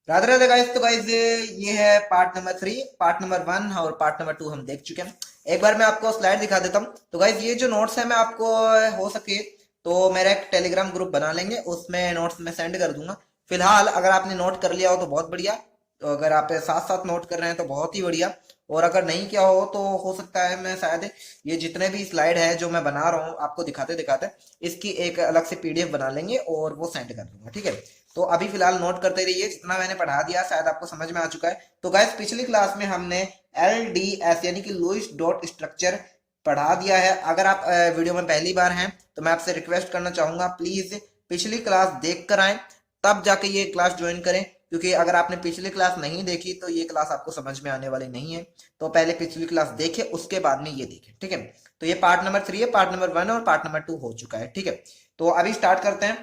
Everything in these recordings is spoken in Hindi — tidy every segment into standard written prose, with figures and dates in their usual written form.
राधे राधे गाइस। तो गाइस ये है पार्ट नंबर 3। पार्ट नंबर 1 और पार्ट नंबर 2 हम देख चुके हैं। एक बार मैं आपको स्लाइड दिखा देता हूँ। तो गाइस ये जो नोट्स है मैं आपको हो सके तो मेरा एक टेलीग्राम ग्रुप बना लेंगे, उसमें नोट्स मैं सेंड कर दूंगा। फिलहाल अगर आपने नोट कर लिया हो तो बहुत बढ़िया, तो अगर आप साथ साथ नोट कर रहे हैं तो बहुत ही बढ़िया। और अगर नहीं किया हो तो हो सकता है मैं शायद ये जितने भी स्लाइड है जो मैं बना रहा हूँ आपको दिखाते दिखाते इसकी एक अलग से पीडीएफ बना लेंगे और वो सेंड कर दूंगा, ठीक है। तो अभी फिलहाल नोट करते रहिए, जितना मैंने पढ़ा दिया शायद आपको समझ में आ चुका है। तो गाइस पिछली क्लास में हमने एल डी एस यानी कि लुईस डॉट स्ट्रक्चर पढ़ा दिया है। अगर आप वीडियो में पहली बार हैं तो मैं आपसे रिक्वेस्ट करना चाहूंगा, प्लीज पिछली क्लास देख कर आए तब जाके ये क्लास ज्वाइन करें, क्योंकि अगर आपने पिछली क्लास नहीं देखी तो ये क्लास आपको समझ में आने वाली नहीं है। तो पहले पिछली क्लास देखे उसके बाद में ये देखें, ठीक है। तो ये पार्ट नंबर 3 है, पार्ट नंबर 1 और पार्ट नंबर 2 हो चुका है, ठीक है। तो अभी स्टार्ट करते हैं,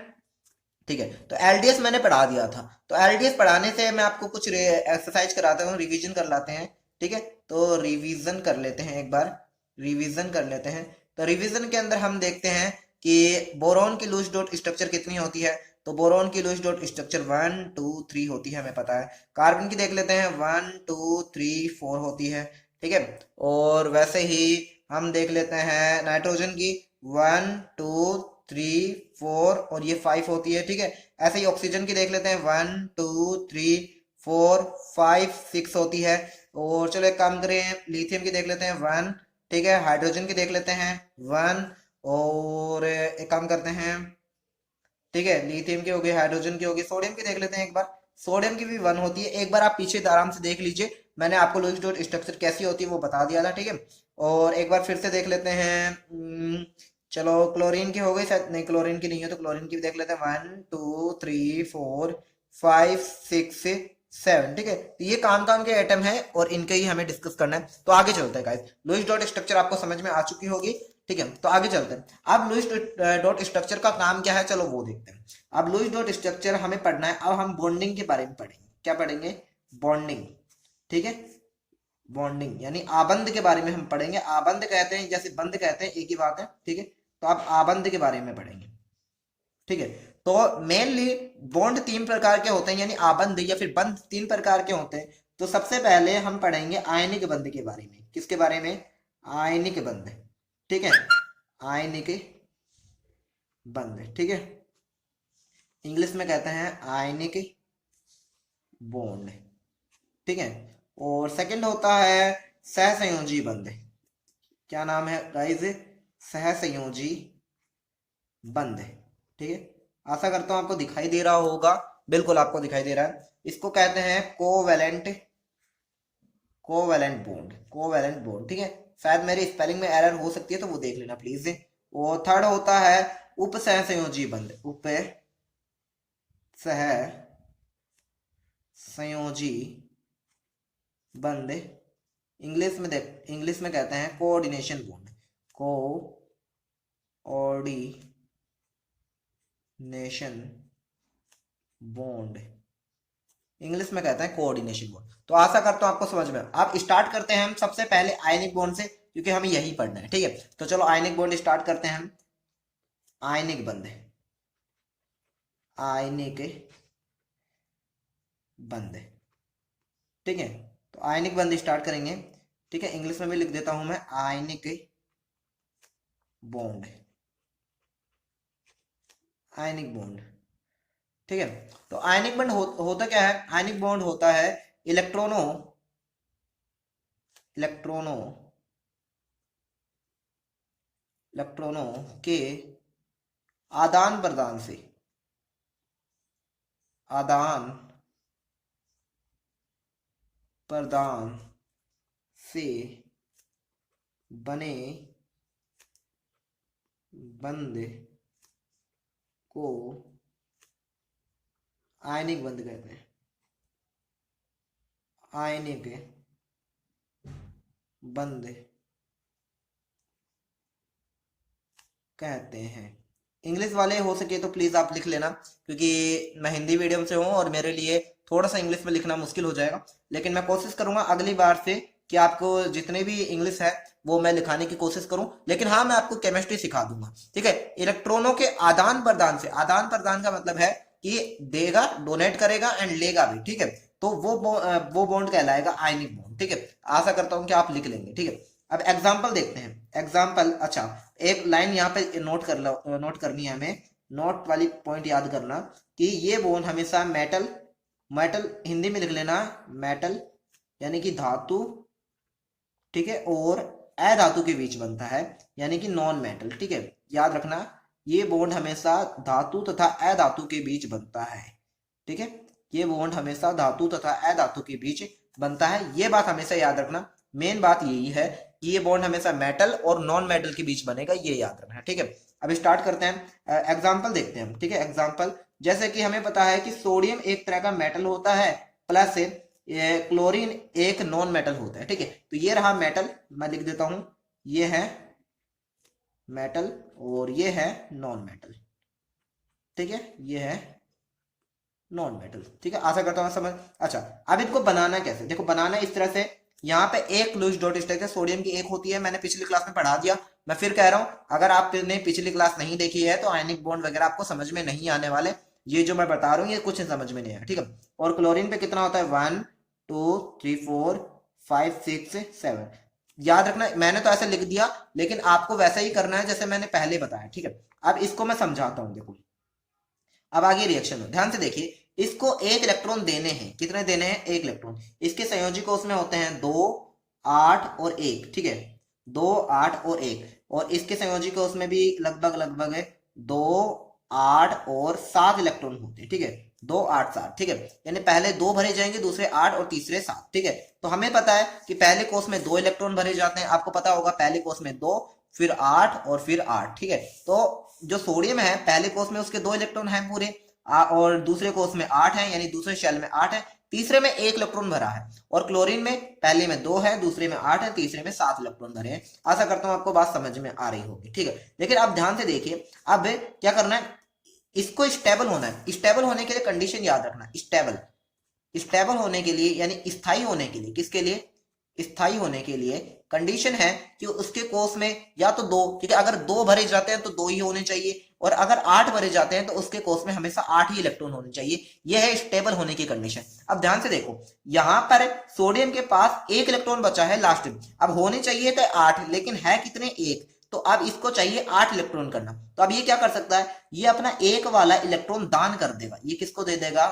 ठीक है। तो एलडीएस मैंने पढ़ा दिया था, तो एलडीएस पढ़ाने से मैं आपको कुछ एक्सरसाइज कराता हूँ, रिवीजन कर लाते हैं, ठीक है। तो रिवीजन कर लेते हैं, एक बार रिवीजन कर लेते हैं। तो रिवीजन के अंदर हम देखते हैं कि बोरॉन की लुईस डॉट स्ट्रक्चर कितनी होती है। तो बोरॉन की लुईस डॉट स्ट्रक्चर 1 2 3 होती है, हमें पता है। कार्बन की देख लेते हैं, 1 2 3 4 होती है, ठीक है। और वैसे ही हम देख लेते हैं नाइट्रोजन की 1 2 3 4 और ये 5 होती है, ठीक है। ऐसे ही ऑक्सीजन की देख लेते हैं, 1 2 3 4 5 6 होती है। और चलो एक काम करें, लिथियम की देख लेते हैं 1, ठीक है। हाइड्रोजन की देख लेते हैं 1। और एक काम करते हैं, ठीक है, लिथियम की होगी, हाइड्रोजन की होगी, सोडियम की देख लेते हैं एक बार। सोडियम की भी 1 होती है। एक बार आप पीछे आराम से देख लीजिए, मैंने आपको लुईस डॉट स्ट्रक्चर कैसी होती है वो बता दिया था, ठीक है। और एक बार फिर से देख लेते हैं, चलो क्लोरीन की हो गई शायद, नहीं क्लोरीन की नहीं है, तो क्लोरीन की भी देख लेते हैं, 1 2 3 4 5 6 7, ठीक है। तो ये काम काम के आइटम है और इनके ही हमें डिस्कस करना है। तो आगे चलते हैं गाइस, लुईस डॉट स्ट्रक्चर आपको समझ में आ चुकी होगी, ठीक है। तो आगे चलते हैं। अब लुईस डॉट स्ट्रक्चर का काम क्या है, चलो वो देखते हैं। अब लुईस डॉट स्ट्रक्चर हमें पढ़ना है, अब हम बॉन्डिंग के बारे में पढ़ेंगे। क्या पढ़ेंगे? बॉन्डिंग, ठीक है। बॉन्डिंग यानी आबंध के बारे में हम पढ़ेंगे। आबंध कहते हैं जैसे बंध कहते हैं, एक ही बात है, ठीक है। तो आप आबंध के बारे में पढ़ेंगे, ठीक है। तो मेनली बॉन्ड 3 प्रकार के होते हैं, यानी आबंध या फिर बंध 3 प्रकार के होते हैं। तो सबसे पहले हम पढ़ेंगे आयनिक बंध के बारे में। किसके बारे में? आयनिक बंध, ठीक है। आयनिक बंध, ठीक है। इंग्लिश में कहते हैं आयनिक बॉन्ड, ठीक है। और सेकंड होता है सहसंयोजी बंध। क्या नाम है गाइस? सहसंयोजी बंध, ठीक है। आशा करता हूं आपको दिखाई दे रहा होगा, बिल्कुल आपको दिखाई दे रहा है। इसको कहते हैं covalent, covalent bond, covalent bond, ठीक है। शायद मेरी स्पेलिंग में एरर हो सकती है तो वो देख लेना प्लीज। और थर्ड होता है उप सहसंयोजी बंध, उप सह संयोजी बंध। इंग्लिश में कहते हैं coordination bond, coordination bond. English में कहते हैं कोऑर्डिनेशन बॉन्ड। तो आशा करता हूं आपको समझ में। आप स्टार्ट करते हैं हम सबसे पहले आयनिक बॉन्ड से, क्योंकि हमें यही पढ़ना है, ठीक है। तो चलो आयनिक बॉन्ड स्टार्ट करते हैं हम। आयनिक बंध, आयनिक बंध, ठीक है। तो आयनिक बंध स्टार्ट करेंगे, ठीक है। इंग्लिश में भी लिख देता हूं मैं, आयनिक बॉन्ड, आयनिक बॉन्ड, ठीक है। तो आयनिक बॉन्ड होता क्या है? आयनिक बॉन्ड होता है इलेक्ट्रॉनों, इलेक्ट्रॉनों इलेक्ट्रॉनों के आदान प्रदान से, आदान प्रदान से बने बंध को आयनिक बंध कहते हैं, आयनिक बंध कहते हैं। इंग्लिश वाले हो सके तो प्लीज आप लिख लेना, क्योंकि मैं हिंदी मीडियम से हूं और मेरे लिए थोड़ा सा इंग्लिश में लिखना मुश्किल हो जाएगा। लेकिन मैं कोशिश करूंगा अगली बार से कि आपको जितने भी इंग्लिश है वो मैं लिखाने की कोशिश करूं। लेकिन हाँ, मैं आपको केमिस्ट्री सिखा दूंगा, ठीक है। इलेक्ट्रॉनों के आदान प्रदान से, आदान प्रदान का मतलब है कि देगा, डोनेट करेगा एंड लेगा भी, ठीक है। तो वो बॉन्ड कहलाएगा आयनिक बॉन्ड, ठीक है। आशा करता हूं कि आप लिख लेंगे, ठीक है। अब एग्जाम्पल देखते हैं। एग्जाम्पल, अच्छा एक लाइन यहाँ पे नोट कर लो, नोट करनी है हमें, नोट वाली पॉइंट याद करना कि ये बॉन्ड हमेशा मेटल, मेटल हिंदी में लिख लेना, मेटल यानी कि धातु, ठीक है, और अधातु के बीच बनता है, यानी कि नॉन मेटल, ठीक है। याद रखना ये बॉन्ड हमेशा धातु तथा अधातु के बीच बनता है, ठीक है। ये बॉन्ड हमेशा धातु तथा अधातु के बीच बनता है, ये बात हमेशा याद रखना। मेन बात यही है कि ये बॉन्ड हमेशा मेटल और नॉन मेटल के बीच बनेगा, ये याद रखना, ठीक है। अब स्टार्ट करते हैं, एग्जाम्पल देखते हैं हम, ठीक है। एग्जाम्पल जैसे कि हमें पता है कि सोडियम एक तरह का मेटल होता है, प्लस क्लोरीन एक नॉन मेटल होता है, ठीक है। तो ये रहा मेटल, मैं लिख देता हूं, ये है मेटल और ये है नॉन मेटल, ठीक है, ये है नॉन मेटल, ठीक है। आशा करता हूं समझ। अच्छा अब इनको बनाना कैसे, देखो बनाना इस तरह से, यहाँ पे एक लुईस डॉट स्ट्रक्चर सोडियम की एक होती है, मैंने पिछली क्लास में पढ़ा दिया। मैं फिर कह रहा हूं, अगर आपने पिछली क्लास नहीं देखी है तो आयनिक बॉन्ड वगैरह आपको समझ में नहीं आने वाले, ये जो मैं बता रहा हूँ ये कुछ समझ में नहीं है, ठीक है। और क्लोरीन पे कितना होता है, 1 2 3 4 5 6 7। याद रखना मैंने तो ऐसे लिख दिया, लेकिन आपको वैसा ही करना है जैसे मैंने पहले बताया, ठीक है। अब इसको मैं समझाता हूँ, देखो अब आगे रिएक्शन हो, ध्यान से देखिए। इसको एक इलेक्ट्रॉन देने हैं, कितने देने हैं, एक इलेक्ट्रॉन। इसके संयोजी कोष में होते हैं 2 8 और 1, ठीक है, 2 8 और 1। और इसके संयोजी कोष में भी लगभग लगभग 2 8 और 7 इलेक्ट्रॉन होते हैं, ठीक है, 2 8 7, ठीक है। यानी पहले 2 भरे जाएंगे, दूसरे 8 और तीसरे 7, ठीक है। तो हमें पता है कि पहले कोष में 2 इलेक्ट्रॉन भरे जाते हैं, आपको पता होगा पहले कोष में 2, फिर 8 और फिर 8, ठीक है। तो जो सोडियम है पहले कोष में उसके 2 इलेक्ट्रॉन हैं पूरे, और दूसरे कोष में 8 है, यानी दूसरे शेल में 8 है, तीसरे में 1 इलेक्ट्रॉन भरा है। और क्लोरीन में पहले में 2 है, दूसरे में 8 है, तीसरे में 7 इलेक्ट्रॉन भरे हैं। आशा करता हूं आपको बात समझ में आ रही होगी, ठीक है। लेकिन आप ध्यान से देखिए, अब क्या करना है, इसको स्टेबल होना है। स्टेबल होने के लिए कंडीशन याद रखना, स्टेबल, स्टेबल होने के लिए यानी स्थायी होने के लिए, किसके लिए, स्थायी होने के लिए कंडीशन है कि उसके कोष में या तो 2, ठीक है, अगर 2 भरे जाते हैं तो 2 ही होने चाहिए, और अगर 8 भरे जाते हैं तो उसके कोष में हमेशा 8 ही इलेक्ट्रॉन होने चाहिए। यह है स्टेबल होने की कंडीशन। अब ध्यान से देखो, यहां पर सोडियम के पास 1 इलेक्ट्रॉन बचा है लास्ट में, अब होने चाहिए थे 8, लेकिन है कितने, 1। तो अब इसको चाहिए 8 इलेक्ट्रॉन करना। तो अब ये क्या कर सकता है, ये अपना 1 वाला इलेक्ट्रॉन दान कर देगा। ये किसको दे देगा,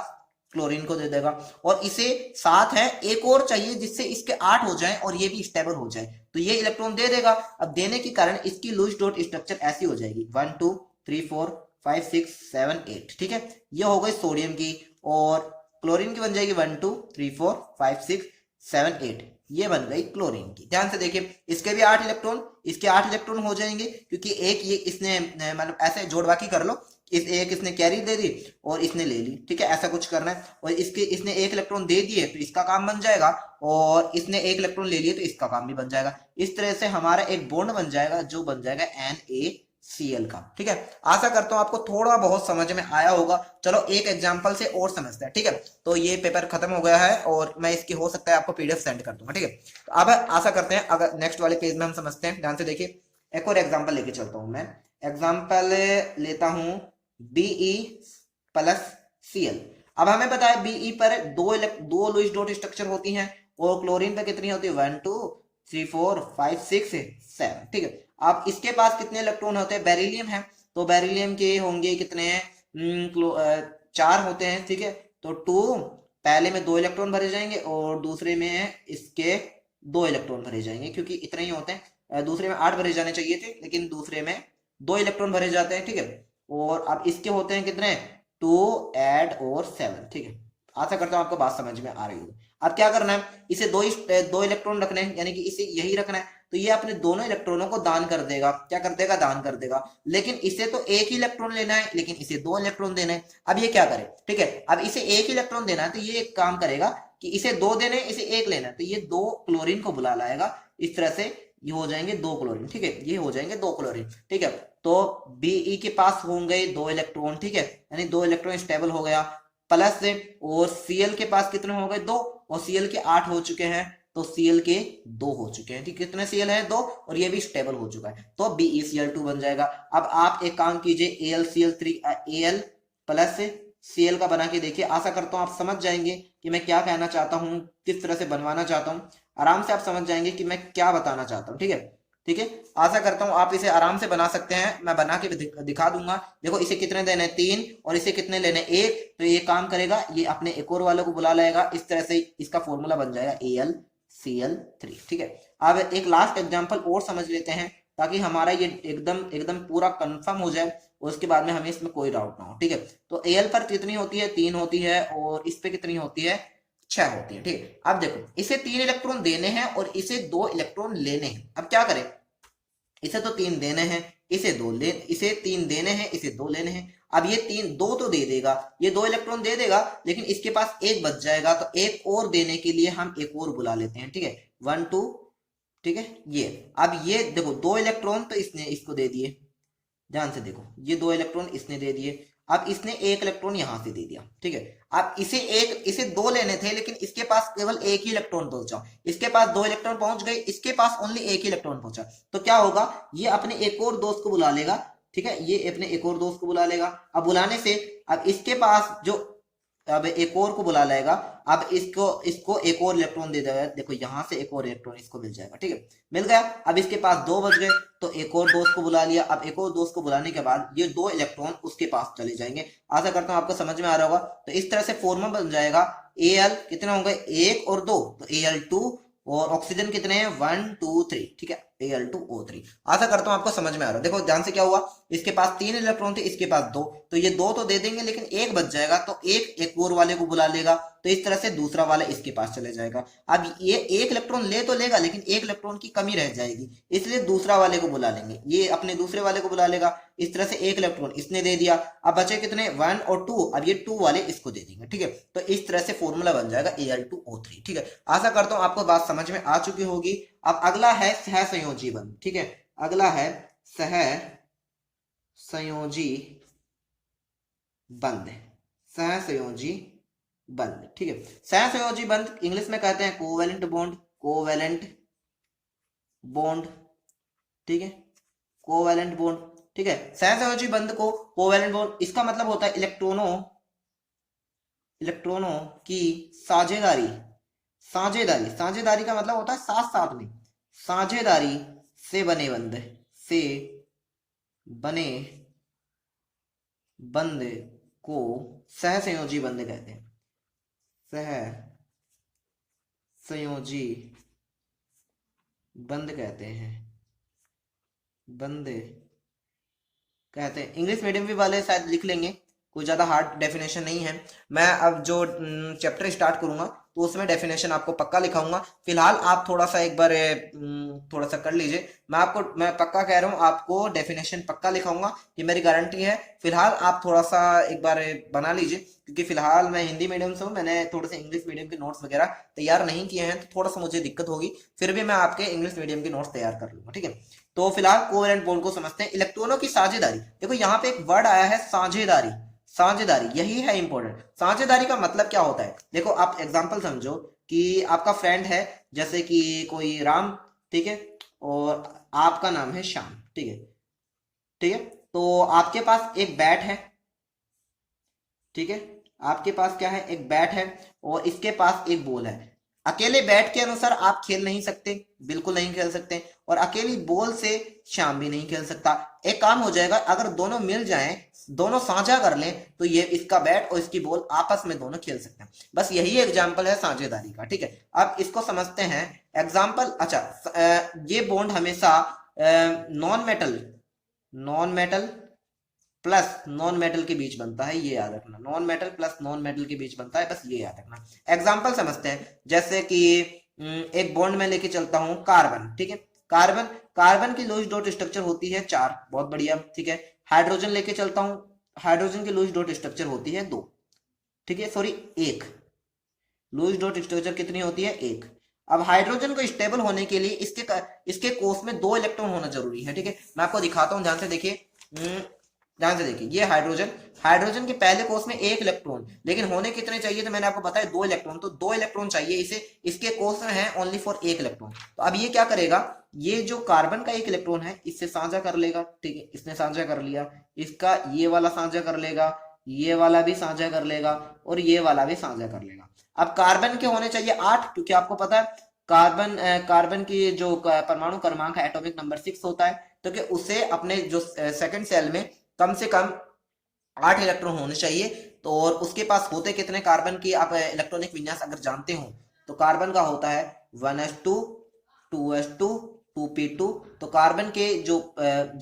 क्लोरीन को दे देगा। और इसे 7 है, एक और चाहिए जिससे इसके 8 हो जाए और ये भी स्टेबल हो जाए, तो ये इलेक्ट्रॉन दे देगा। अब देने के कारण इसकी लुईस डॉट स्ट्रक्चर ऐसी हो जाएगी, 1 2 3 4 5 6 7 8, ठीक है। ये हो गई सोडियम की, और क्लोरीन की बन जाएगी 1 2 3 4 5 6 7 8, ये बन गई क्लोरीन की। ध्यान से देखिए, इसके भी 8 इलेक्ट्रॉन, इसके 8 इलेक्ट्रॉन हो जाएंगे, क्योंकि एक ये इसने मतलब ऐसे जोड़ बाकी कर लो, इस एक इसने कैरी दे दी और इसने ले ली, ठीक है, ऐसा कुछ करना है। और इसने 1 इलेक्ट्रॉन दे दिए तो इसका काम बन जाएगा, और इसने 1 इलेक्ट्रॉन ले लिए तो इसका काम भी बन जाएगा। इस तरह से हमारा एक बॉन्ड बन जाएगा जो बन जाएगा NaCl का, ठीक है। आशा करता हूं आपको थोड़ा बहुत समझ में आया होगा। चलो एक एग्जाम्पल से और समझते हैं, ठीक है। तो ये पेपर खत्म हो गया है और मैं इसकी हो सकता है आपको PDF सेंड कर दूंगा, ठीक है। तो अब आशा करते हैं अगर नेक्स्ट वाले पेज में हम समझते हैं। ध्यान से देखिए, एक और एग्जाम्पल लेके चलता हूं मैं। एग्जाम्पल लेता हूं Be प्लस Cl। अब हमें पता है Be पर दो लुईस डॉट स्ट्रक्चर होती हैं, और क्लोरीन पर कितनी होती है, 1 2 3 4 5 6 7, ठीक है। अब इसके पास कितने इलेक्ट्रॉन होते हैं, बेरिलियम है, तो बेरिलियम के होंगे कितने हैं, 4 होते हैं, ठीक है। तो 2, पहले में 2 इलेक्ट्रॉन भरे जाएंगे और दूसरे में इसके 2 इलेक्ट्रॉन भरे जाएंगे, क्योंकि इतने ही होते हैं। दूसरे में 8 भरे जाने चाहिए थे, लेकिन दूसरे में 2 इलेक्ट्रॉन भरे जाते हैं, ठीक है। और अब इसके होते हैं कितने, 2 8 और 7, ठीक है। आशा करता हूं आपको बात समझ में आ रही होगी। अब क्या करना है, इसे दो इलेक्ट्रॉन रखने हैं, यानी कि इसे यही रखना है, तो ये अपने दोनों इलेक्ट्रॉनों को दान कर देगा। क्या कर देगा, दान कर देगा। लेकिन इसे तो 1 ही इलेक्ट्रॉन लेना है, लेकिन इसे 2 इलेक्ट्रॉन देने हैं। अब ये क्या करे, ठीक है, अब इसे 1 ही इलेक्ट्रॉन देना है, तो ये एक काम करेगा कि इसे 2 देने, इसे 1 लेना है, तो ये 2 क्लोरीन को बुला लाएगा। इस तरह से ये हो जाएंगे 2 क्लोरीन, ठीक है, ये हो जाएंगे 2 क्लोरीन, ठीक है। तो Be के पास होंगे 2 इलेक्ट्रॉन, ठीक है, यानी 2 इलेक्ट्रॉन स्टेबल हो गया, प्लस से, और Cl के पास कितने हो गए, 2, और Cl के 8 हो चुके हैं, तो Cl के 2 हो चुके हैं, ठीक, कितने Cl है, 2, और ये भी स्टेबल हो चुका है, तो BeCl2 बन जाएगा। अब आप एक काम कीजिए, Al प्लस Cl का बना के देखिए। आशा करता हूँ आप समझ जाएंगे कि मैं क्या कहना चाहता हूँ, किस तरह से बनवाना चाहता हूँ। आराम से आप समझ जाएंगे कि मैं क्या बताना चाहता हूँ। ठीक है, ठीक है। आशा करता हूँ आप इसे आराम से बना सकते हैं। मैं बना के दिखा दूंगा। देखो इसे कितने देने, 3, और इसे कितने लेने, 1। तो ये काम करेगा, ये अपने एक और वालों को बुला लाएगा। इस तरह से इसका फॉर्मूला बन जाएगा AlCl3। ठीक है, अब एक लास्ट एग्जांपल और समझ लेते हैं ताकि हमारा ये एकदम एकदम पूरा कंफर्म हो जाए और उसके बाद में हमें इसमें कोई डाउट ना हो। ठीक है, तो Al पर कितनी होती है, 3 होती है, और इस पे कितनी होती है, 6 होती है। ठीक है, अब देखो इसे 3 इलेक्ट्रॉन देने हैं और इसे 2 इलेक्ट्रॉन लेने हैं। अब क्या करें, इसे तो 3 देने हैं, इसे 3 देने हैं, इसे 2 लेने हैं। अब ये 3 2 तो दे देगा, ये 2 इलेक्ट्रॉन दे देगा, लेकिन इसके पास एक बच जाएगा। तो एक और देने के लिए हम एक और बुला लेते हैं। ठीक है, 1 2। ठीक है, ये अब ये देखो 2 इलेक्ट्रॉन तो इसने इसको दे दिए, ध्यान से देखो, ये 2 इलेक्ट्रॉन इसने दे दिए। अब इसने 1 इलेक्ट्रॉन यहां से दे दिया। ठीक है, अब इसे 2 लेने थे, लेकिन इसके पास केवल 1 ही इलेक्ट्रॉन पहुंचा। इसके पास 2 इलेक्ट्रॉन पहुंच गए, इसके पास ओनली 1 ही इलेक्ट्रॉन पहुंचा। तो क्या होगा, ये अपने एक और दोस्त को बुला लेगा। ठीक है, ये अपने एक और दोस्त को बुला लेगा। अब बुलाने से अब इसके पास जो, अब एक और को बुला लेगा। अब इसको इसको एक और इलेक्ट्रॉन दे देगा। देखो यहां से एक और इलेक्ट्रॉन इसको मिल जाएगा। ठीक है, मिल गया। अब इसके पास 2 बच गए, तो एक और दोस्त को बुला लिया। अब एक और दोस्त को बुलाने के बाद ये 2 इलेक्ट्रॉन उसके पास चले जाएंगे। आशा करता हूं आपको समझ में आ रहा होगा। तो इस तरह से फॉर्मूला बन जाएगा, Al कितने होंगे, 1 और 2, तो Al2, और ऑक्सीजन कितने हैं, 1 2 3। ठीक है, Al2O3। आशा करता हूं आपको समझ में आ रहा है। देखो ध्यान से, क्या हुआ, इसके पास 3 इलेक्ट्रॉन थे, इसके पास 2, तो ये 2 तो दे देंगे, लेकिन एक बच जाएगा। तो एक और वाले को बुला लेगा, तो इस तरह से दूसरा वाला इसके पास चले जाएगा। अब ये 1 इलेक्ट्रॉन ले तो लेगा, लेकिन 1 इलेक्ट्रॉन की कमी रह जाएगी, इसलिए दूसरा वाले को बुला लेंगे। ये अपने दूसरे वाले को बुला लेगा। इस तरह से 1 इलेक्ट्रॉन इसने दे दिया। अब बचे कितने, 1 और 2। अब ये 2 वाले इसको दे देंगे। ठीक है, तो इस तरह से फॉर्मूला बन जाएगा Al2O3। ठीक है, आशा करता हूं आपको बात समझ में आ चुकी होगी। अब अगला है सहसंयोजी बंध। ठीक है, अगला है सहसंयोजी बंध, सहसंयोजी बंध। ठीक है, सहसंयोजी बंध इंग्लिश में कहते हैं कोवेलेंट बॉन्ड, कोवेलेंट बॉन्ड। ठीक है, कोवेलेंट बॉन्ड। ठीक है, सहसंयोजी बंध को कोवेलेंट बॉन्ड, इसका मतलब होता है इलेक्ट्रॉनों की साझेदारी। साझेदारी, साझेदारी का मतलब होता है साथ साथ में, साझेदारी से बने बंध, से बने बंध को सहसंयोजी बंध कहते हैं। सहसंयोजी बंध कहते हैं, बंध कहते हैं। इंग्लिश मीडियम भी वाले शायद लिख लेंगे, कोई ज्यादा हार्ड डेफिनेशन नहीं है। मैं अब जो चैप्टर स्टार्ट करूंगा तो उसमें डेफिनेशन आपको पक्का लिखाऊंगा। फिलहाल आप थोड़ा सा एक बार थोड़ा सा कर लीजिए। मैं पक्का कह रहा हूँ, आपको डेफिनेशन पक्का लिखाऊंगा, ये मेरी गारंटी है। फिलहाल आप थोड़ा सा एक बार बना लीजिए, क्योंकि फिलहाल मैं हिंदी मीडियम से हूँ, मैंने थोड़े से इंग्लिश मीडियम के नोट्स वगैरह तैयार नहीं किए हैं, तो थोड़ा सा मुझे दिक्कत होगी। फिर भी मैं आपके इंग्लिश मीडियम के नोट्स तैयार कर लूंगा। ठीक है, तो फिलहाल कोवेलेंट बॉन्ड को समझते हैं। इलेक्ट्रॉनों की साझेदारी, देखो यहाँ पे एक वर्ड आया है साझेदारी। साझेदारी यही है इंपॉर्टेंट। साझेदारी का मतलब क्या होता है, देखो आप एग्जांपल समझो कि आपका फ्रेंड है, जैसे कि कोई राम, ठीक है, और आपका नाम है श्याम। ठीक है, ठीक है, तो आपके पास एक बैट है। ठीक है, आपके पास क्या है, एक बैट है, और इसके पास एक बॉल है। अकेले बैट के अनुसार आप खेल नहीं सकते, बिल्कुल नहीं खेल सकते, और अकेली बॉल से श्याम भी नहीं खेल सकता। एक काम हो जाएगा, अगर दोनों मिल जाएं, दोनों साझा कर लें, तो ये इसका बैट और इसकी बॉल आपस में दोनों खेल सकते हैं। बस यही एग्जाम्पल है साझेदारी का। ठीक है, अब इसको समझते हैं एग्जाम्पल। अच्छा, ये बॉन्ड हमेशा non metal plus non metal के बीच बनता है, ये याद रखना। Non metal plus non metal के बीच बनता है, बस ये याद रखना। एग्जाम्पल समझते हैं, जैसे कि एक बॉन्ड में लेके चलता हूं कार्बन। ठीक है, कार्बन की लूज डॉट स्ट्रक्चर होती है 4, बहुत बढ़िया। ठीक है, हाइड्रोजन लेके चलता हूं, हाइड्रोजन की लूज डॉट स्ट्रक्चर होती है 2। ठीक है, सॉरी 1, लूज डॉट स्ट्रक्चर कितनी होती है, 1। अब हाइड्रोजन को स्टेबल होने के लिए इसके कोष में 2 इलेक्ट्रॉन होना जरूरी है। ठीक है, मैं आपको दिखाता हूं, ध्यान से देखिए। ध्यान से देखिए, ये हाइड्रोजन के पहले कोष में 1 इलेक्ट्रॉन, लेकिन होने कितने चाहिए, तो मैंने आपको बताया 2 इलेक्ट्रॉन, तो 2 इलेक्ट्रॉन चाहिए इसे। इसके कोष में है ओनली फॉर 1 इलेक्ट्रॉन। तो अब ये क्या करेगा, ये जो कार्बन का 1 इलेक्ट्रॉन है इससे साझा कर लेगा। ठीक है, इसने साझा कर लिया, इसका ये वाला साझा कर लेगा, ये वाला भी साझा कर लेगा और ये वाला भी साझा कर लेगा। अब कार्बन के होने चाहिए 8, क्योंकि आपको पता है कार्बन की जो परमाणु क्रमांक है एटॉमिक नंबर 6 होता है, तो कि उसे अपने जो सेकंड सेल में कम से कम 8 इलेक्ट्रॉन होने चाहिए। तो और उसके पास होते कितने कार्बन की आप इलेक्ट्रॉनिक विन्यास अगर जानते हो तो कार्बन का होता है 1s2 2s2 2p2। तो कार्बन के जो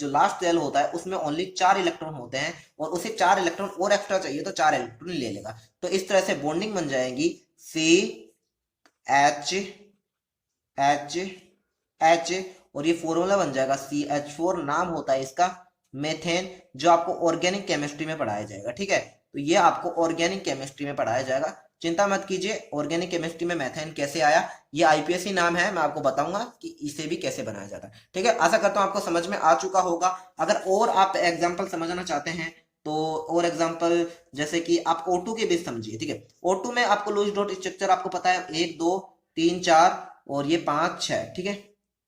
लास्ट सेल होता है उसमें ओनली 4 इलेक्ट्रॉन होते हैं और उसे 4 इलेक्ट्रॉन और एक्स्ट्रा चाहिए तो 4 इलेक्ट्रॉन ले लेगा। तो इस तरह से बॉन्डिंग बन जाएगी CH और ये फॉर्मूला बन जाएगा CH4। नाम होता है इसका मेथेन, जो आपको ऑर्गेनिक केमिस्ट्री में पढ़ाया जाएगा। ठीक है, तो ये आपको ऑर्गेनिक केमिस्ट्री में पढ़ाया जाएगा, चिंता मत कीजिए। ऑर्गेनिक केमिस्ट्री में मेथेन कैसे आया, ये आईपीएससी नाम है, मैं आपको बताऊंगा कि इसे भी कैसे बनाया जाता है। ठीक है, आशा करता हूं आपको समझ में आ चुका होगा। अगर और आप एग्जाम्पल समझना चाहते हैं तो और एग्जाम्पल जैसे कि आप O2 के बीच समझिए। ठीक है, O2 में आपको लुईस डॉट स्ट्रक्चर आपको पता है 1 2 3 4 और ये 5 6। ठीक है,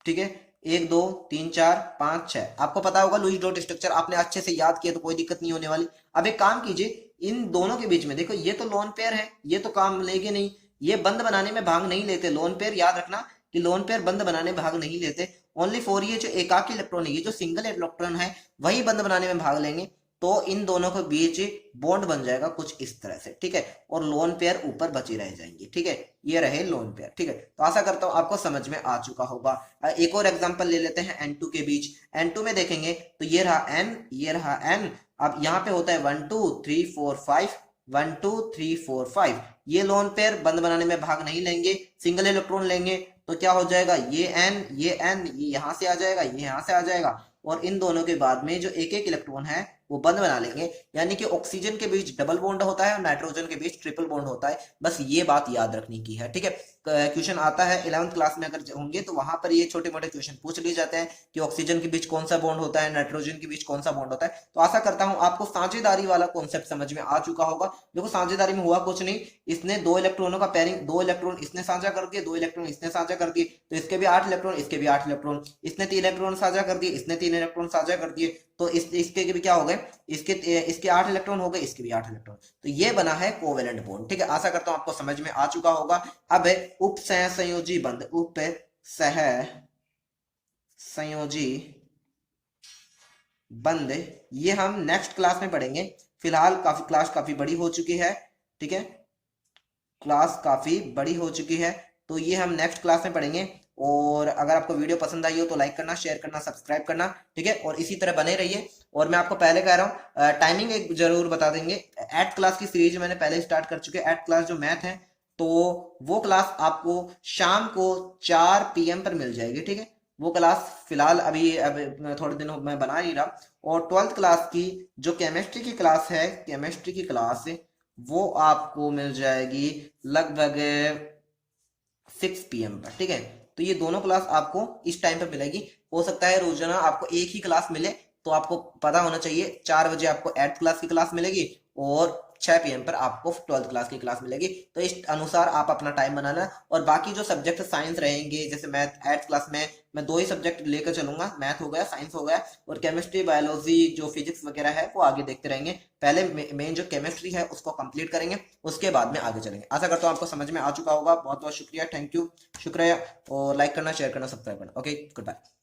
ठीक है, 1 2 3 4 5 6 आपको पता होगा लुईस डॉट स्ट्रक्चर, आपने अच्छे से याद किया तो कोई दिक्कत नहीं होने वाली। अब एक काम कीजिए, इन दोनों के बीच में देखो ये तो लोन पेयर है, ये तो काम लेंगे नहीं, ये बंद बनाने में भाग नहीं लेते। लोन पेयर याद रखना कि लोन पेयर बंद बनाने में भाग नहीं लेते, ओनली फॉर ये जो एकाकी इलेक्ट्रॉन है, ये जो सिंगल इलेक्ट्रॉन है वही बंद बनाने में भाग लेंगे। तो इन दोनों के बीच बॉन्ड बन जाएगा कुछ इस तरह से। ठीक है, और लोन पेयर ऊपर बची रह जाएंगी। ठीक है, ये रहे लोन पेयर। ठीक है, तो आशा करता हूं आपको समझ में आ चुका होगा। एक और एग्जांपल ले लेते हैं N2 के बीच। N2 में देखेंगे तो ये रहा N, ये रहा N। अब यहाँ पे होता है 1 2 3 4 5, 1 2 3 4 5। ये लोन पेयर बंद बनाने में भाग नहीं लेंगे, सिंगल इलेक्ट्रॉन लेंगे। तो क्या हो जाएगा, ये N ये N, ये यहाँ से आ जाएगा, ये यहाँ से आ जाएगा और इन दोनों के बाद में जो एक एक इलेक्ट्रॉन है वो बंद बना लेंगे। यानी कि ऑक्सीजन के बीच डबल बॉन्ड होता है और नाइट्रोजन के बीच ट्रिपल बॉन्ड होता है। बस ये बात याद रखने की है। ठीक है, क्वेश्चन आता है 11th क्लास में अगर होंगे तो वहां पर ये छोटे मोटे क्वेश्चन पूछ लिए जाते हैं कि ऑक्सीजन के बीच कौन सा बॉन्ड होता है, नाइट्रोजन के बीच कौन सा बॉन्ड होता है। तो आशा करता हूं आपको साझेदारी वाला कॉन्सेप्ट समझ में आ चुका होगा। देखो साझेदारी में हुआ कुछ नहीं, इसने 2 इलेक्ट्रॉनों का पेयरिंग, 2 इलेक्ट्रॉन इसने साझा कर दिए, 2 इलेक्ट्रॉन इसने साझा कर दिए, तो इसके भी 8 इलेक्ट्रॉन, इसके भी 8 इलेक्ट्रॉन, इसने 3 इलेक्ट्रॉन साझा कर दिए, इसने 3 इलेक्ट्रॉन साझा कर दिए, तो इसके भी क्या हो गए, इसके 8 इलेक्ट्रॉन हो गए, इसके भी 8 इलेक्ट्रॉन। तो ये बना है कोवेलेंट बॉन्ड। ठीक है, आशा करता हूं आपको समझ में आ चुका होगा। अब उप सह संयोजी बंध, उप सह संयोजी बंध, ये हम नेक्स्ट क्लास में पढ़ेंगे। फिलहाल क्लास काफी बड़ी हो चुकी है। ठीक है, क्लास काफी बड़ी हो चुकी है, तो ये हम नेक्स्ट क्लास में पढ़ेंगे। और अगर आपको वीडियो पसंद आई हो तो लाइक करना, शेयर करना, सब्सक्राइब करना। ठीक है, और इसी तरह बने रहिए। और मैं आपको पहले कह रहा हूँ टाइमिंग एक जरूर बता देंगे। 8th क्लास की सीरीज मैंने पहले स्टार्ट कर चुके हैं। 8th क्लास जो मैथ है तो वो क्लास आपको शाम को 4 PM पर मिल जाएगी। ठीक है, वो क्लास फिलहाल अभी थोड़े दिन मैं बना नहीं रहा। और 12th क्लास की जो केमिस्ट्री की क्लास है, केमिस्ट्री की क्लास वो आपको मिल जाएगी लगभग 6 PM पर। ठीक है, तो ये दोनों क्लास आपको इस टाइम पर मिलेगी। हो सकता है रोजाना आपको एक ही क्लास मिले, तो आपको पता होना चाहिए 4 बजे आपको 8th क्लास की क्लास मिलेगी और 6 PM पर आपको 12th क्लास की क्लास मिलेगी। तो इस अनुसार आप अपना टाइम बनाना। और बाकी जो सब्जेक्ट साइंस रहेंगे, जैसे मैथ 8th क्लास में मैं 2 ही सब्जेक्ट लेकर चलूंगा, मैथ हो गया, साइंस हो गया, और केमिस्ट्री बायोलॉजी जो फिजिक्स वगैरह है वो आगे देखते रहेंगे। पहले मेन जो केमिस्ट्री है उसको कंप्लीट करेंगे, उसके बाद में आगे चलेंगे। आशा करता हूँ आपको समझ में आ चुका होगा। बहुत बहुत शुक्रिया, थैंक यू, शुक्रिया। और लाइक करना, शेयर करना, सब्सक्राइब करना। Okay, good bye.